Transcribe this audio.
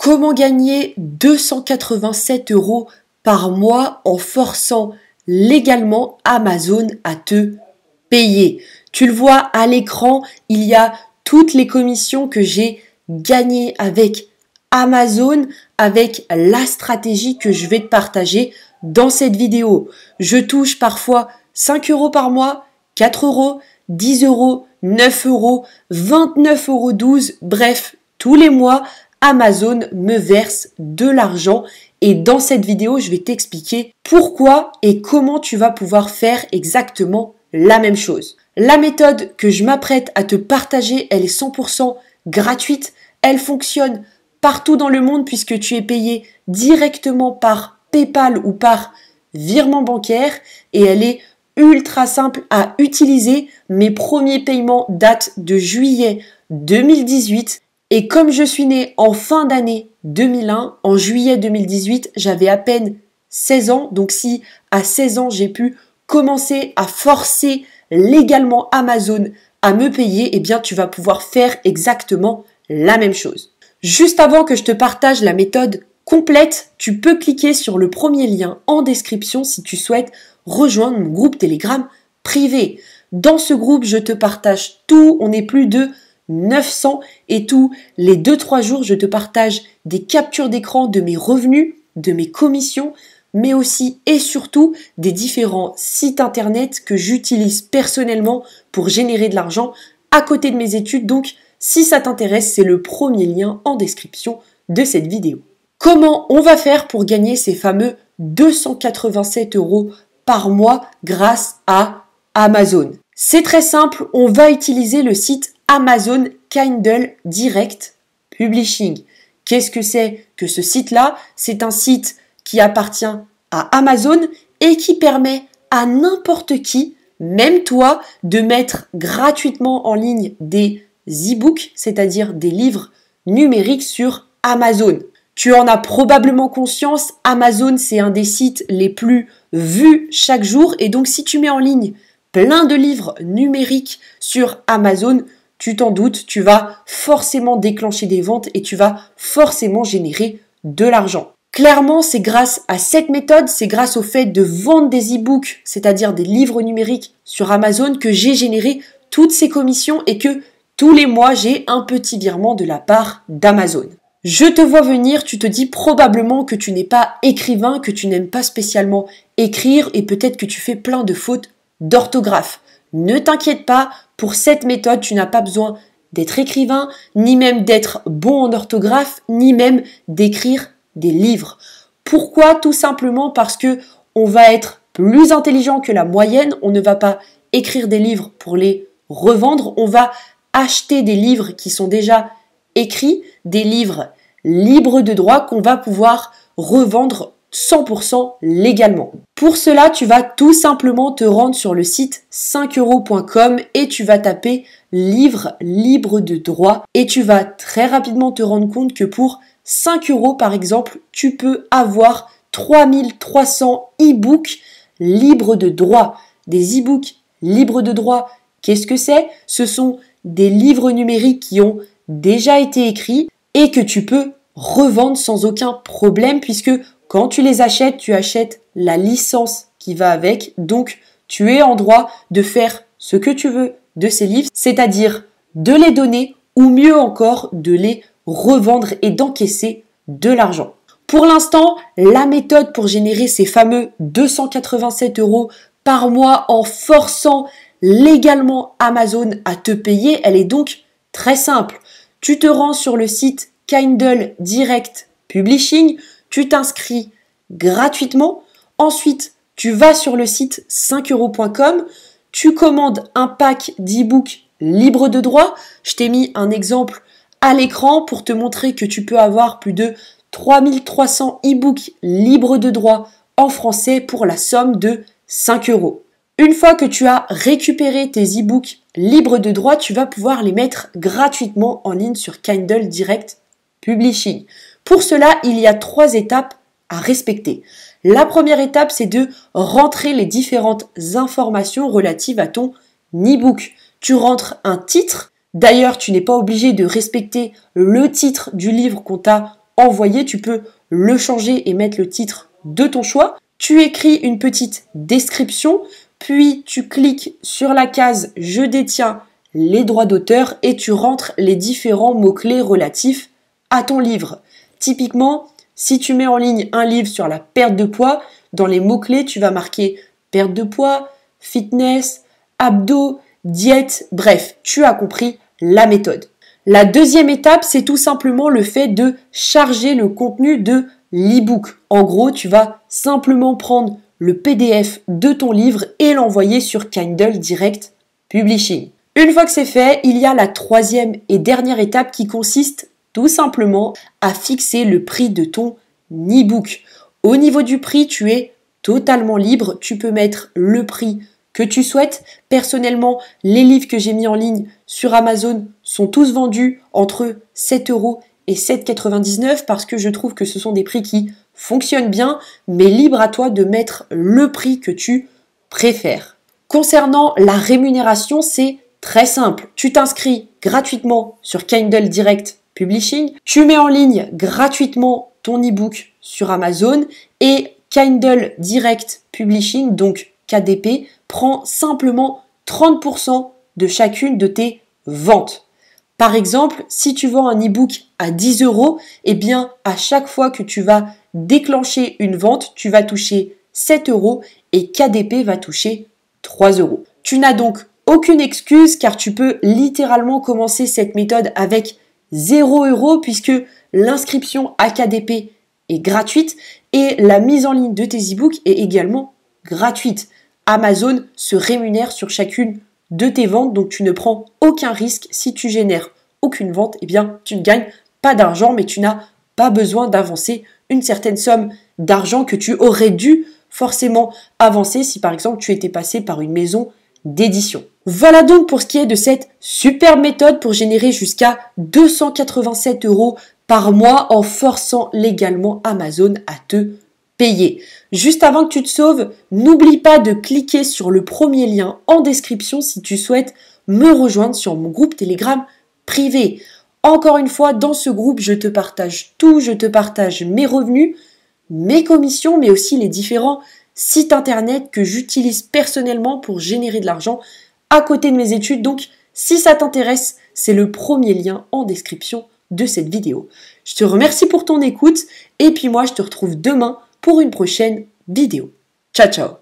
Comment gagner 287 € par mois en forçant légalement Amazon à te payer? Tu le vois à l'écran, il y a toutes les commissions que j'ai gagnées avec Amazon, avec la stratégie que je vais te partager dans cette vidéo. Je touche parfois 5 € par mois, 4 €, 10 €, 9 €, 29,12 €, bref, tous les mois, Amazon me verse de l'argent et dans cette vidéo, je vais t'expliquer pourquoi et comment tu vas pouvoir faire exactement la même chose. La méthode que je m'apprête à te partager, elle est 100% gratuite. Elle fonctionne partout dans le monde puisque tu es payé directement par PayPal ou par virement bancaire et elle est ultra simple à utiliser. Mes premiers paiements datent de juillet 2018. Et comme je suis née en fin d'année 2001, en juillet 2018, j'avais à peine 16 ans. Donc si à 16 ans, j'ai pu commencer à forcer légalement Amazon à me payer, eh bien tu vas pouvoir faire exactement la même chose. Juste avant que je te partage la méthode complète, tu peux cliquer sur le premier lien en description si tu souhaites rejoindre mon groupe Telegram privé. Dans ce groupe, je te partage tout. On est plus de 900 et tous les 2-3 jours, je te partage des captures d'écran de mes revenus, de mes commissions, mais aussi et surtout des différents sites internet que j'utilise personnellement pour générer de l'argent à côté de mes études. Donc, si ça t'intéresse, c'est le premier lien en description de cette vidéo. Comment on va faire pour gagner ces fameux 287 € par mois grâce à Amazon? C'est très simple, on va utiliser le site Amazon Kindle Direct Publishing. Qu'est-ce que c'est que ce site-là? C'est un site qui appartient à Amazon et qui permet à n'importe qui, même toi, de mettre gratuitement en ligne des e-books, c'est-à-dire des livres numériques sur Amazon. Tu en as probablement conscience, Amazon, c'est un des sites les plus vus chaque jour. Et donc, si tu mets en ligne plein de livres numériques sur Amazon, tu t'en doutes, tu vas forcément déclencher des ventes et tu vas forcément générer de l'argent. Clairement, c'est grâce à cette méthode, c'est grâce au fait de vendre des e-books, c'est-à-dire des livres numériques sur Amazon, que j'ai généré toutes ces commissions et que tous les mois, j'ai un petit virement de la part d'Amazon. Je te vois venir, tu te dis probablement que tu n'es pas écrivain, que tu n'aimes pas spécialement écrire et peut-être que tu fais plein de fautes d'orthographe. Ne t'inquiète pas, pour cette méthode, tu n'as pas besoin d'être écrivain, ni même d'être bon en orthographe, ni même d'écrire des livres. Pourquoi? Tout simplement parce que on va être plus intelligent que la moyenne, on ne va pas écrire des livres pour les revendre, on va acheter des livres qui sont déjà écrits, des livres libres de droit qu'on va pouvoir revendre 100% légalement. Pour cela, tu vas tout simplement te rendre sur le site 5euros.com et tu vas taper livre libre de droit et tu vas très rapidement te rendre compte que pour 5 € par exemple, tu peux avoir 3300 e-books libres de droit. Des e-books libres de droit, qu'est-ce que c'est? Ce sont des livres numériques qui ont déjà été écrits et que tu peux revendre sans aucun problème puisque quand tu les achètes, tu achètes la licence qui va avec. Donc, tu es en droit de faire ce que tu veux de ces livres, c'est-à-dire de les donner ou mieux encore de les revendre et d'encaisser de l'argent. Pour l'instant, la méthode pour générer ces fameux 287 € par mois en forçant légalement Amazon à te payer, elle est donc très simple. Tu te rends sur le site Kindle Direct Publishing, tu t'inscris gratuitement. Ensuite, tu vas sur le site 5euros.com, tu commandes un pack d'e-books libres de droit. Je t'ai mis un exemple à l'écran pour te montrer que tu peux avoir plus de 3300 e-books libres de droit en français pour la somme de 5 €. Une fois que tu as récupéré tes e-books libres de droit, tu vas pouvoir les mettre gratuitement en ligne sur Kindle Direct Publishing. Pour cela, il y a 3 étapes à respecter. La première étape, c'est de rentrer les différentes informations relatives à ton e-book. Tu rentres un titre. D'ailleurs, tu n'es pas obligé de respecter le titre du livre qu'on t'a envoyer. Tu peux le changer et mettre le titre de ton choix. Tu écris une petite description, puis tu cliques sur la case « Je détiens les droits d'auteur » et tu rentres les différents mots-clés relatifs à ton livre. Typiquement, si tu mets en ligne un livre sur la perte de poids, dans les mots-clés, tu vas marquer perte de poids, fitness, abdos, diète, bref, tu as compris la méthode. La deuxième étape, c'est tout simplement le fait de charger le contenu de l'e-book. En gros, tu vas simplement prendre le PDF de ton livre et l'envoyer sur Kindle Direct Publishing. Une fois que c'est fait, il y a la troisième et dernière étape qui consiste tout simplement à fixer le prix de ton e-book. Au niveau du prix, tu es totalement libre. Tu peux mettre le prix que tu souhaites. Personnellement, les livres que j'ai mis en ligne sur Amazon sont tous vendus entre 7 € et 7,99 parce que je trouve que ce sont des prix qui fonctionnent bien, mais libre à toi de mettre le prix que tu préfères. Concernant la rémunération, c'est très simple. Tu t'inscris gratuitement sur Kindle Direct Publishing, tu mets en ligne gratuitement ton e-book sur Amazon et Kindle Direct Publishing, donc KDP, prend simplement 30% de chacune de tes ventes. Par exemple, si tu vends un e-book à 10 €, eh bien, à chaque fois que tu vas déclencher une vente, tu vas toucher 7 € et KDP va toucher 3 €. Tu n'as donc aucune excuse car tu peux littéralement commencer cette méthode avec 0 € puisque l'inscription à KDP est gratuite et la mise en ligne de tes e-books est également gratuite. Amazon se rémunère sur chacune de tes ventes, donc tu ne prends aucun risque. Si tu génères aucune vente, eh bien tu ne gagnes pas d'argent, mais tu n'as pas besoin d'avancer une certaine somme d'argent que tu aurais dû forcément avancer si par exemple tu étais passé par une maison d'édition. Voilà donc pour ce qui est de cette superbe méthode pour générer jusqu'à 287 € par mois en forçant légalement Amazon à te payer. Juste avant que tu te sauves, n'oublie pas de cliquer sur le premier lien en description si tu souhaites me rejoindre sur mon groupe Telegram privé. Encore une fois, dans ce groupe, je te partage tout, je te partage mes revenus, mes commissions, mais aussi les différents sites internet que j'utilise personnellement pour générer de l'argent à côté de mes études. Donc, si ça t'intéresse, c'est le premier lien en description de cette vidéo. Je te remercie pour ton écoute et puis moi, je te retrouve demain pour une prochaine vidéo. Ciao, ciao!